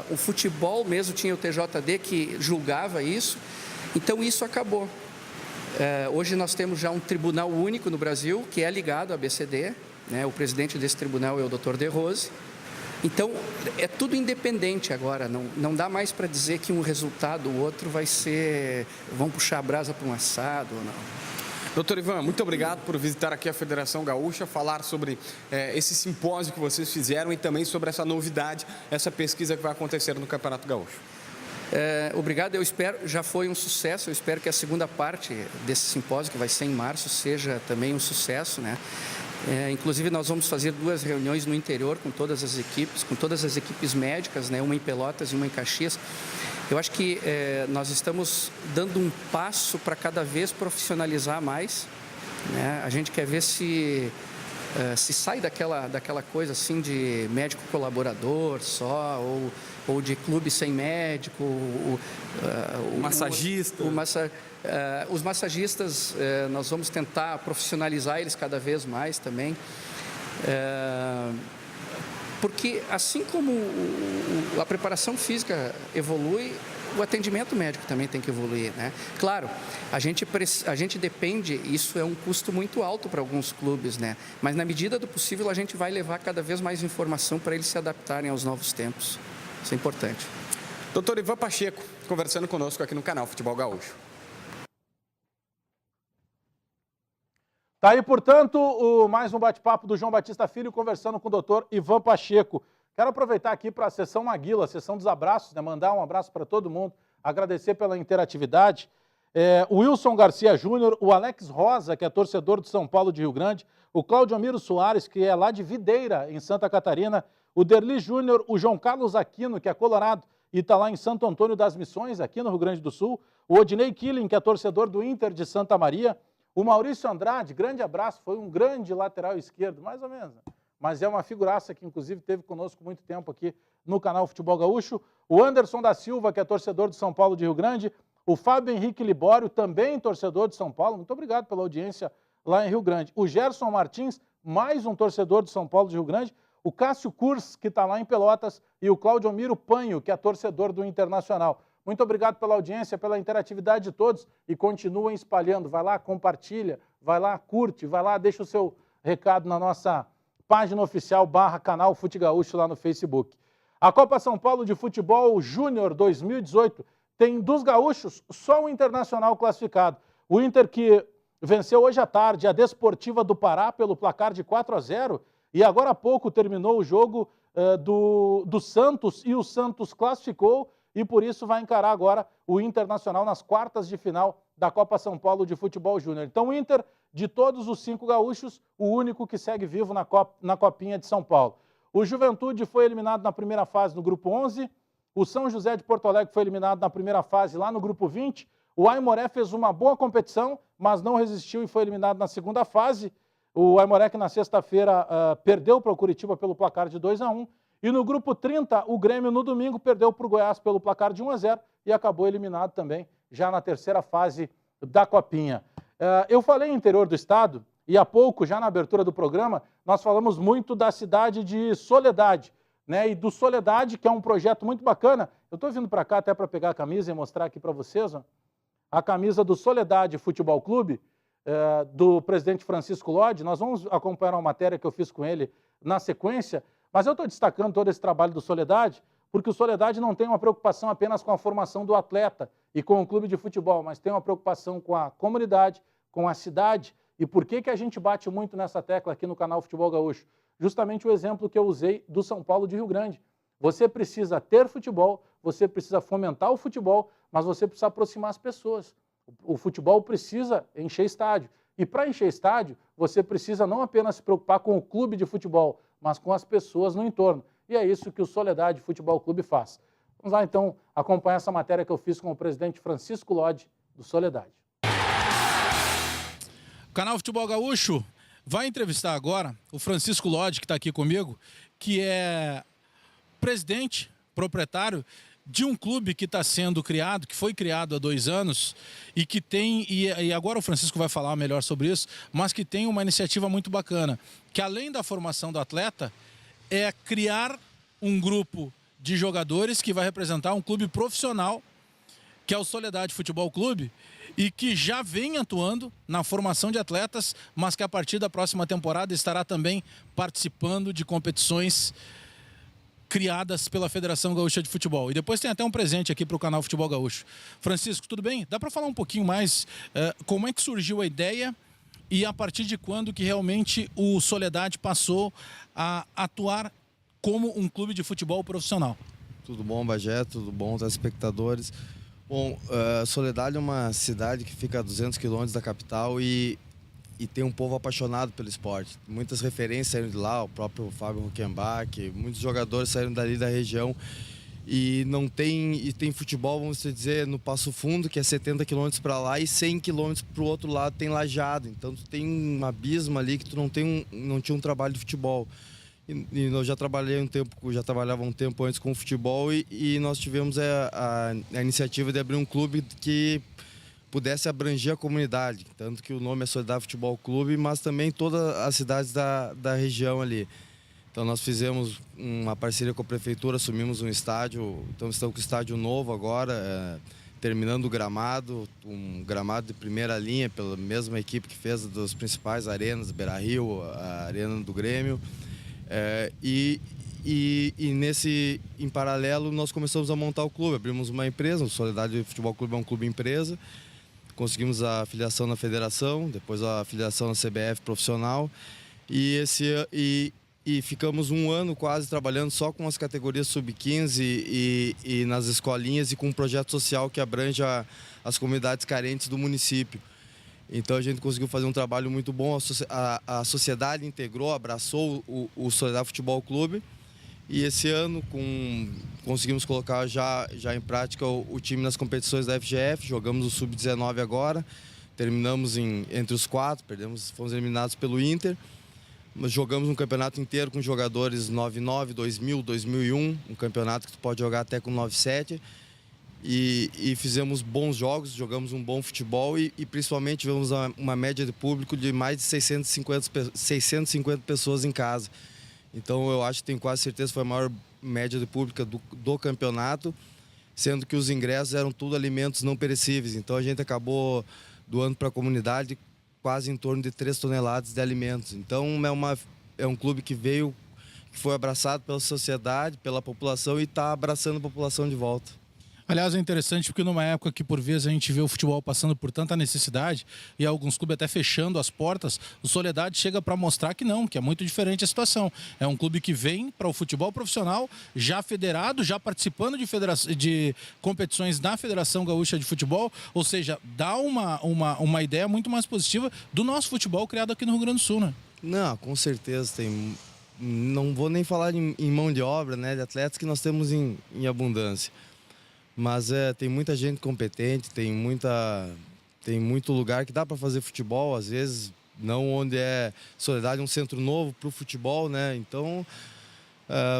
o futebol mesmo tinha o TJD que julgava isso, então isso acabou. Hoje nós temos já um tribunal único no Brasil, que é ligado à BCD, né? O presidente desse tribunal é o Dr. De Rose. Então, é tudo independente agora, não dá mais para dizer que um resultado ou outro vão puxar a brasa para um assado ou não. Doutor Ivan, muito obrigado por visitar aqui a Federação Gaúcha, falar sobre esse simpósio que vocês fizeram e também sobre essa novidade, essa pesquisa que vai acontecer no Campeonato Gaúcho. Obrigado, eu espero, já foi um sucesso, eu espero que a segunda parte desse simpósio, que vai ser em março, seja também um sucesso, né? Inclusive nós vamos fazer 2 reuniões no interior com todas as equipes médicas, né? Uma em Pelotas e uma em Caxias. Eu acho que nós estamos dando um passo para cada vez profissionalizar mais, né? A gente quer ver se sai daquela coisa assim de médico colaborador só, ou de clube sem médico, massagista. Os massagistas, nós vamos tentar profissionalizar eles cada vez mais também, porque assim como a preparação física evolui, o atendimento médico também tem que evoluir, né? Claro, a gente depende, isso é um custo muito alto para alguns clubes, né? Mas na medida do possível a gente vai levar cada vez mais informação para eles se adaptarem aos novos tempos. Isso é importante. Doutor Ivan Pacheco, conversando conosco aqui no canal Futebol Gaúcho. Tá aí, portanto, mais um bate-papo do João Batista Filho conversando com o doutor Ivan Pacheco. Quero aproveitar aqui para a sessão Maguila, a sessão dos abraços, né? Mandar um abraço para todo mundo, agradecer pela interatividade. O Wilson Garcia Júnior, o Alex Rosa, que é torcedor do São Paulo de Rio Grande, o Cláudio Amiro Soares, que é lá de Videira, em Santa Catarina, o Derli Júnior, o João Carlos Aquino, que é colorado e está lá em Santo Antônio das Missões, aqui no Rio Grande do Sul, o Odinei Killing, que é torcedor do Inter de Santa Maria, o Maurício Andrade, grande abraço, foi um grande lateral esquerdo, mais ou menos, né? Mas é uma figuraça que, inclusive, esteve conosco muito tempo aqui no canal Futebol Gaúcho. O Anderson da Silva, que é torcedor do São Paulo de Rio Grande. O Fábio Henrique Libório, também torcedor de São Paulo. Muito obrigado pela audiência lá em Rio Grande. O Gerson Martins, mais um torcedor do São Paulo de Rio Grande. O Cássio Kurs, que está lá em Pelotas. E o Claudio Miro Panho, que é torcedor do Internacional. Muito obrigado pela audiência, pela interatividade de todos. E continuem espalhando. Vai lá, compartilha. Vai lá, curte. Vai lá, deixa o seu recado na nossa página oficial /canal Fute Gaúcho lá no Facebook. A Copa São Paulo de Futebol Júnior 2018 tem dos gaúchos só o Internacional classificado. O Inter que venceu hoje à tarde a Desportiva do Pará pelo placar de 4-0 e agora há pouco terminou o jogo do Santos e o Santos classificou e por isso vai encarar agora o Internacional nas quartas de final da Copa São Paulo de Futebol Júnior. Então o Inter, de todos os 5 gaúchos, o único que segue vivo na Copinha de São Paulo. O Juventude foi eliminado na primeira fase no Grupo 11, o São José de Porto Alegre foi eliminado na primeira fase lá no Grupo 20, o Aimoré fez uma boa competição, mas não resistiu e foi eliminado na segunda fase. O Aimoré que na sexta-feira perdeu para o Curitiba pelo placar de 2-1. E no Grupo 30, o Grêmio no domingo perdeu para o Goiás pelo placar de 1-0 e acabou eliminado também já na terceira fase da Copinha. Eu falei em interior do estado e há pouco, já na abertura do programa, nós falamos muito da cidade de Soledade, né, e do Soledade, que é um projeto muito bacana. Eu estou vindo para cá até para pegar a camisa e mostrar aqui para vocês, ó, a camisa do Soledade Futebol Clube, do presidente Francisco Lodge. Nós vamos acompanhar uma matéria que eu fiz com ele na sequência, mas eu estou destacando todo esse trabalho do Soledade, porque o Soledade não tem uma preocupação apenas com a formação do atleta e com o clube de futebol, mas tem uma preocupação com a comunidade, com a cidade. E por que a gente bate muito nessa tecla aqui no canal Futebol Gaúcho? Justamente o exemplo que eu usei do São Paulo de Rio Grande. Você precisa ter futebol, você precisa fomentar o futebol, mas você precisa aproximar as pessoas. O futebol precisa encher estádio. E para encher estádio, você precisa não apenas se preocupar com o clube de futebol, mas com as pessoas no entorno. E é isso que o Soledade Futebol Clube faz. Vamos lá, então, acompanhar essa matéria que eu fiz com o presidente Francisco Lodge, do Soledade. O canal Futebol Gaúcho vai entrevistar agora o Francisco Lodge, que está aqui comigo, que é presidente, proprietário de um clube que está sendo criado, que foi criado há 2 anos e que tem, e agora o Francisco vai falar melhor sobre isso, mas que tem uma iniciativa muito bacana, que além da formação do atleta, é criar um grupo de jogadores que vai representar um clube profissional, que é o Soledade Futebol Clube, e que já vem atuando na formação de atletas, mas que a partir da próxima temporada estará também participando de competições criadas pela Federação Gaúcha de Futebol. E depois tem até um presente aqui para o canal Futebol Gaúcho. Francisco, tudo bem? Dá para falar um pouquinho mais como é que surgiu a ideia e a partir de quando que realmente o Soledade passou a atuar como um clube de futebol profissional? Tudo bom, Bagé? Tudo bom, telespectadores? Bom, Soledade é uma cidade que fica a 200 quilômetros da capital e tem um povo apaixonado pelo esporte. Muitas referências saíram de lá, o próprio Fábio Huckenbach, muitos jogadores saíram dali da região e tem futebol, vamos dizer, no Passo Fundo, que é 70 quilômetros para lá e 100 quilômetros para o outro lado tem Lajeado. Então tu tem um abismo ali que tu não tinha um trabalho de futebol. E eu já trabalhava um tempo antes com o futebol e nós tivemos a iniciativa de abrir um clube que pudesse abranger a comunidade, tanto que o nome é Soledade Futebol Clube, mas também todas as cidades da região ali. Então nós fizemos uma parceria com a prefeitura, assumimos um estádio, então estamos com o estádio novo agora, terminando o gramado, um gramado de primeira linha, pela mesma equipe que fez das principais arenas, Beira-Rio, a Arena do Grêmio. Em paralelo, nós começamos a montar o clube, abrimos uma empresa, o Soledade Futebol Clube é um clube empresa, conseguimos a filiação na federação, depois a filiação na CBF profissional e ficamos 1 ano quase trabalhando só com as categorias sub-15 e nas escolinhas e com um projeto social que abrange as comunidades carentes do município. Então a gente conseguiu fazer um trabalho muito bom, a sociedade integrou, abraçou o Soledade Futebol Clube e esse ano conseguimos colocar já em prática o time nas competições da FGF, jogamos o Sub-19 agora, terminamos entre os 4, fomos eliminados pelo Inter, mas jogamos um campeonato inteiro com jogadores 99, 2000, 2001, um campeonato que tu pode jogar até com 97. E fizemos bons jogos, jogamos um bom futebol e principalmente tivemos uma média de público de mais de 650 pessoas em casa. Então eu acho que tenho quase certeza que foi a maior média de público do campeonato, sendo que os ingressos eram tudo alimentos não perecíveis. Então a gente acabou doando para a comunidade quase em torno de 3 toneladas de alimentos. Então é um clube que foi abraçado pela sociedade, pela população e está abraçando a população de volta. Aliás, é interessante porque numa época que por vezes a gente vê o futebol passando por tanta necessidade e alguns clubes até fechando as portas, o Soledade chega para mostrar que não, que é muito diferente a situação. É um clube que vem para o futebol profissional, já federado, já participando de competições da Federação Gaúcha de Futebol, ou seja, dá uma ideia muito mais positiva do nosso futebol criado aqui no Rio Grande do Sul, né? Não, com certeza tem. Não vou nem falar em mão de obra, né, de atletas que nós temos em abundância. Mas tem muita gente competente, tem muito lugar que dá para fazer futebol, às vezes não onde é Soledade, um centro novo para o futebol, né? Então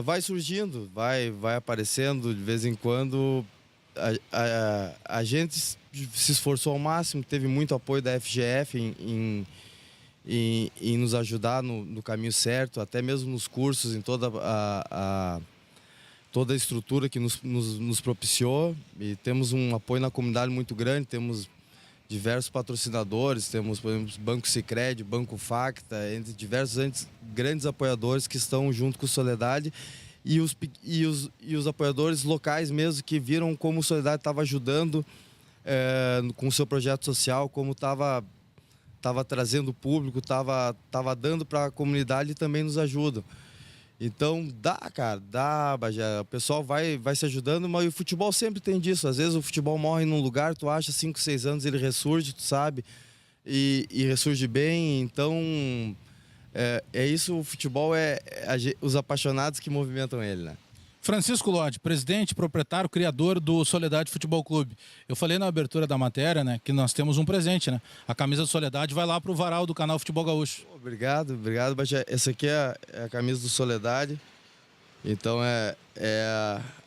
vai surgindo, vai aparecendo de vez em quando. A gente se esforçou ao máximo, teve muito apoio da FGF em nos ajudar no caminho certo, até mesmo nos cursos, em toda toda a estrutura que nos propiciou, e temos um apoio na comunidade muito grande, temos diversos patrocinadores, temos, por exemplo, Banco Sicredi, Banco Facta, entre diversos grandes apoiadores que estão junto com o Soledade, e os apoiadores locais mesmo, que viram como o Soledade estava ajudando com o seu projeto social, como estava trazendo público, estava dando para a comunidade, e também nos ajudam. Então dá, cara, dá, Bagé. O pessoal vai se ajudando, mas o futebol sempre tem disso. Às vezes o futebol morre num lugar, tu acha 5, 6 anos ele ressurge, tu sabe, e ressurge bem. Então é isso, o futebol os apaixonados que movimentam ele, né? Francisco Lodge, presidente, proprietário, criador do Soledade Futebol Clube. Eu falei na abertura da matéria, né, que nós temos um presente, né? A camisa do Soledade vai lá para o varal do canal Futebol Gaúcho. Obrigado, Bagé. Essa aqui é a camisa do Soledade. Então é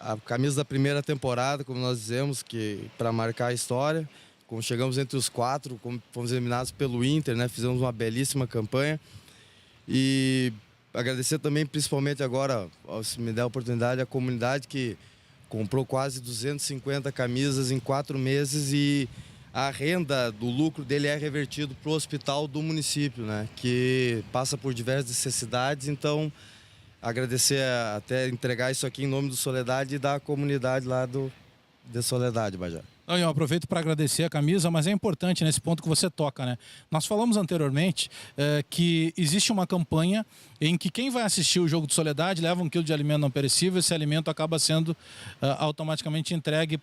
a camisa da primeira temporada, como nós dizemos, que para marcar a história. Como chegamos entre os 4, como fomos eliminados pelo Inter, né? Fizemos uma belíssima campanha. E agradecer também, principalmente agora, se me der a oportunidade, a comunidade que comprou quase 250 camisas em 4 meses, e a renda do lucro dele é revertido para o hospital do município, né? Que passa por diversas necessidades. Então, agradecer, até entregar isso aqui em nome do Soledade e da comunidade lá de Soledade, Bagé. Eu aproveito para agradecer a camisa, mas é importante nesse ponto que você toca, né? Nós falamos anteriormente que existe uma campanha em que quem vai assistir o jogo de Soledade leva 1 quilo de alimento não perecível, esse alimento acaba sendo automaticamente entregue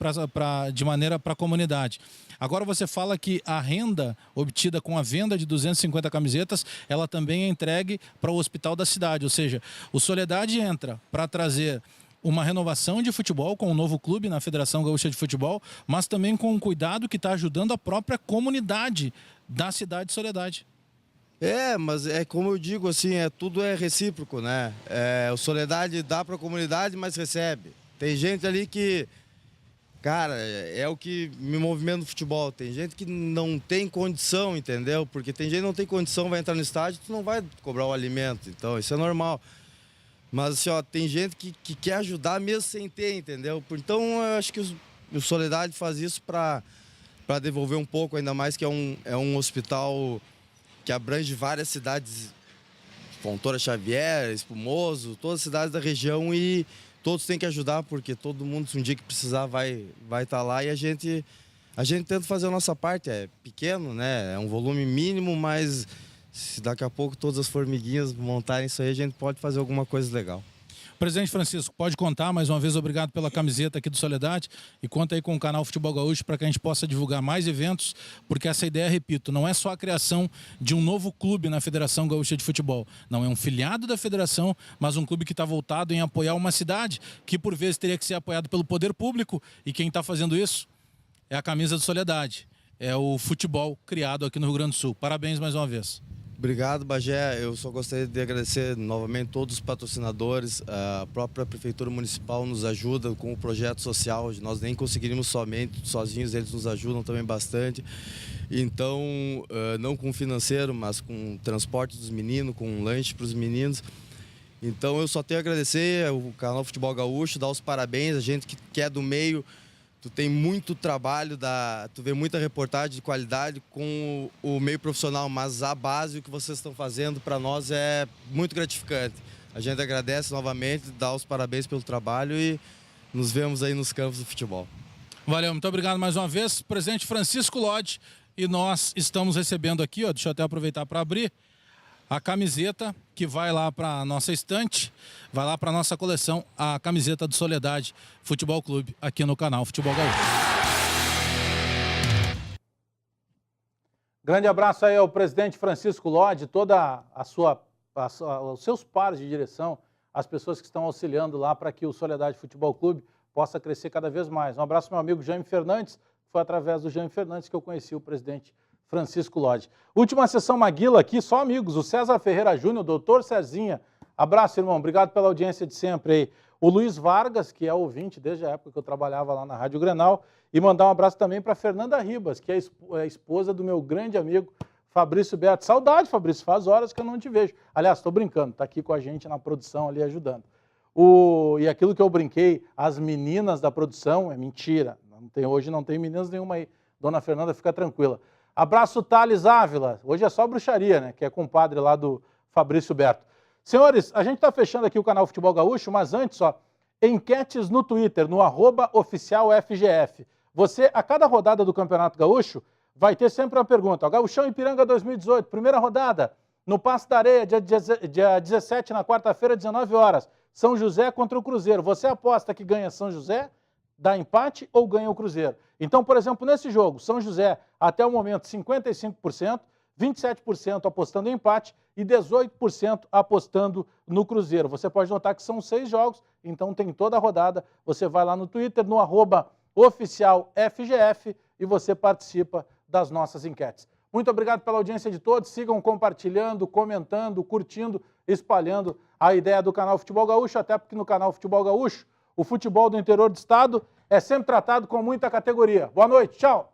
de maneira para a comunidade. Agora você fala que a renda obtida com a venda de 250 camisetas, ela também é entregue para o hospital da cidade, ou seja, o Soledade entra para trazer uma renovação de futebol com um novo clube na Federação Gaúcha de Futebol, mas também com um cuidado que está ajudando a própria comunidade da cidade de Soledade. Mas é como eu digo, assim, tudo é recíproco, né? O Soledade dá para a comunidade, mas recebe. Tem gente ali que, cara, é o que me movimenta no futebol. Tem gente que não tem condição, entendeu? Porque tem gente que não tem condição, vai entrar no estádio, tu não vai cobrar o alimento. Então, isso é normal. Mas assim, tem gente que quer ajudar mesmo sem ter, entendeu? Então eu acho que o Soledade faz isso para devolver um pouco, ainda mais que é um hospital que abrange várias cidades, Fontoura Xavier, Espumoso, todas as cidades da região, e todos têm que ajudar, porque todo mundo, se um dia que precisar, vai estar lá, e a gente tenta fazer a nossa parte. É pequeno, né? É um volume mínimo, mas se daqui a pouco todas as formiguinhas montarem isso aí, a gente pode fazer alguma coisa legal. Presidente Francisco, pode contar, mais uma vez, obrigado pela camiseta aqui do Soledade, e conta aí com o canal Futebol Gaúcho para que a gente possa divulgar mais eventos, porque essa ideia, repito, não é só a criação de um novo clube na Federação Gaúcha de Futebol, não é um filiado da federação, mas um clube que está voltado em apoiar uma cidade que por vezes teria que ser apoiado pelo poder público, e quem está fazendo isso é a camisa do Soledade, é o futebol criado aqui no Rio Grande do Sul. Parabéns mais uma vez. Obrigado, Bagé. Eu só gostaria de agradecer novamente todos os patrocinadores. A própria Prefeitura Municipal nos ajuda com o projeto social. Nós nem conseguiríamos sozinhos, eles nos ajudam também bastante. Então, não com financeiro, mas com transporte dos meninos, com lanche para os meninos. Então, eu só tenho a agradecer o canal Futebol Gaúcho, dar os parabéns. A gente que é do meio, tu tem muito trabalho, tu vê muita reportagem de qualidade com o meio profissional, mas a base, o que vocês estão fazendo para nós é muito gratificante. A gente agradece novamente, dá os parabéns pelo trabalho e nos vemos aí nos campos do futebol. Valeu, muito obrigado mais uma vez, presidente Francisco Lodge, e nós estamos recebendo aqui, deixa eu até aproveitar para abrir, a camiseta que vai lá para a nossa estante, vai lá para a nossa coleção, a camiseta do Soledade Futebol Clube, aqui no canal Futebol Gaúcho. Grande abraço aí ao presidente Francisco Lodge, toda os seus pares de direção, as pessoas que estão auxiliando lá para que o Soledade Futebol Clube possa crescer cada vez mais. Um abraço ao meu amigo Jaime Fernandes, foi através do Jaime Fernandes que eu conheci o presidente Francisco Lodge. Última sessão Maguila aqui, só amigos, o César Ferreira Júnior, o doutor Cezinha. Abraço, irmão, obrigado pela audiência de sempre aí. O Luiz Vargas, que é ouvinte desde a época que eu trabalhava lá na Rádio Grenal, e mandar um abraço também para Fernanda Ribas, que é a esposa do meu grande amigo Fabrício Beto. Saudade, Fabrício, faz horas que eu não te vejo. Aliás, estou brincando, está aqui com a gente na produção ali ajudando. E aquilo que eu brinquei, as meninas da produção, é mentira. Hoje não tem meninas nenhuma aí. Dona Fernanda, fica tranquila. Abraço, Thales Ávila. Hoje é só bruxaria, né? Que é compadre lá do Fabrício Berto. Senhores, a gente está fechando aqui o canal Futebol Gaúcho, mas antes, ó, enquetes no Twitter, no @oficialfgf. Você, a cada rodada do Campeonato Gaúcho, vai ter sempre uma pergunta. Gauchão Ipiranga 2018, primeira rodada, no Passo da Areia, dia 17, na quarta-feira, 19 horas. São José contra o Cruzeiro. Você aposta que ganha São José, dá empate ou ganha o Cruzeiro? Então, por exemplo, nesse jogo, São José, até o momento, 55%, 27% apostando em empate e 18% apostando no Cruzeiro. Você pode notar que são 6 jogos, então tem toda a rodada. Você vai lá no Twitter, no @oficialfgf e você participa das nossas enquetes. Muito obrigado pela audiência de todos. Sigam compartilhando, comentando, curtindo, espalhando a ideia do canal Futebol Gaúcho, até porque no canal Futebol Gaúcho, o futebol do interior do estado é sempre tratado com muita categoria. Boa noite, tchau!